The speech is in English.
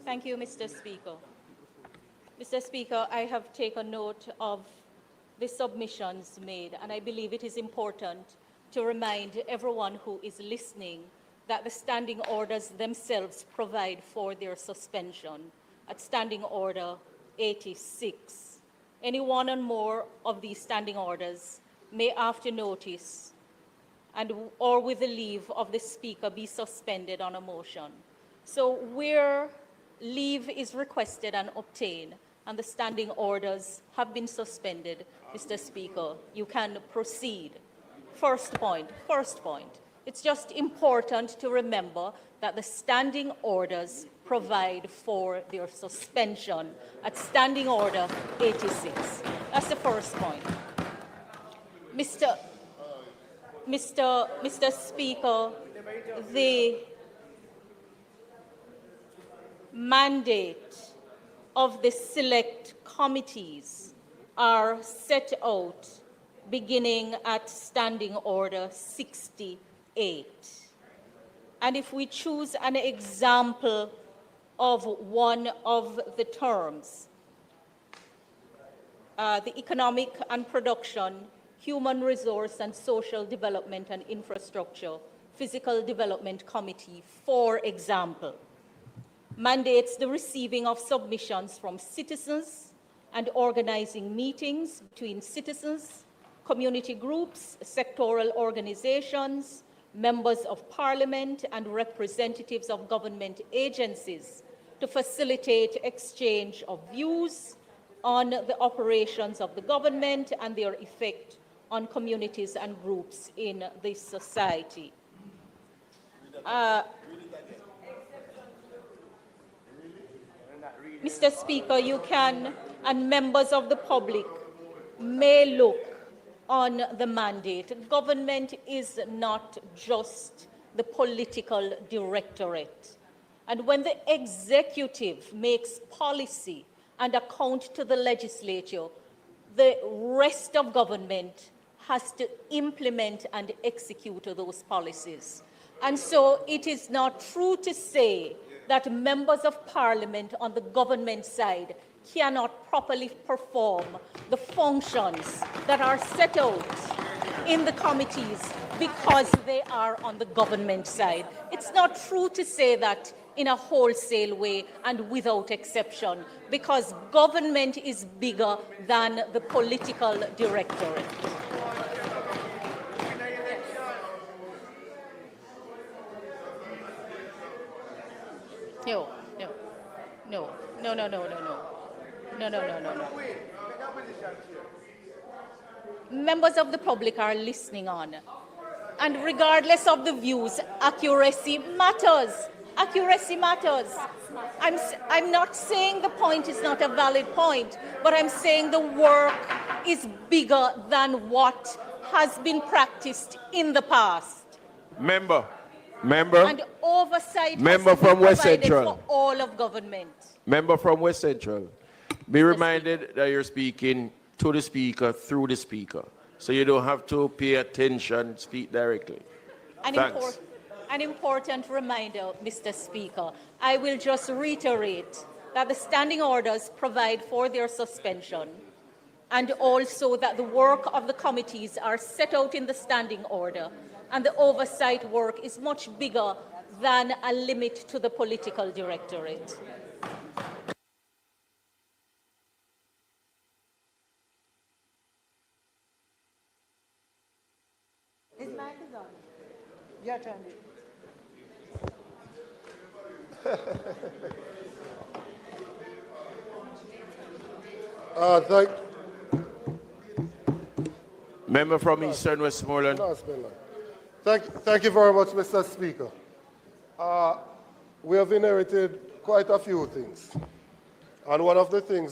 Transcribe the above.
Thank you, Mr. Speaker. Mr. Speaker, I have taken note of the submissions made, and I believe it is important to remind everyone who is listening that the standing orders themselves provide for their suspension at Standing Order 86. Any one or more of these standing orders may, after notice or with the leave of the Speaker, be suspended on a motion. So where leave is requested and obtained and the standing orders have been suspended, Mr. Speaker, you can proceed. First point. It's just important to remember that the standing orders provide for their suspension at Standing Order 86. That's the first point. Mr. Speaker, the mandate of the select committees are set out beginning at Standing Order 68. And if we choose an example of one of the terms, the Economic and Production, Human Resource and Social Development and Infrastructure, Physical Development Committee, for example, mandates the receiving of submissions from citizens and organizing meetings between citizens, community groups, sectoral organizations, members of parliament, and representatives of government agencies to facilitate exchange of views on the operations of the government and their effect on communities and groups in the society. Mr. Speaker, you can, and members of the public may look on the mandate. Government is not just the political directorate. And when the executive makes policy and account to the legislature, the rest of government has to implement and execute those policies. And so it is not true to say that members of parliament on the government side cannot properly perform the functions that are set out in the committees because they are on the government side. It's not true to say that in a wholesale way and without exception, because government is bigger than the political directorate. No. Members of the public are listening on. And regardless of the views, accuracy matters. Accuracy matters. I'm not saying the point is not a valid point, but I'm saying the work is bigger than what has been practiced in the past. Member. And oversight Member has to be from West provided Central. for all of government. Member from West Central. Be reminded that you're speaking to the speaker through the speaker. So you don't have to pay attention, speak directly. An important reminder, Mr. Speaker. I will just reiterate that the standing orders provide for their suspension, and also that the work of the committees are set out in the standing order, and the oversight work is much bigger than a limit to the political directorate. His mic is on. Your turn. Member from Eastern Westmoreland. Thank you very much, Mr. Speaker. We have inherited quite a few things. And one of the things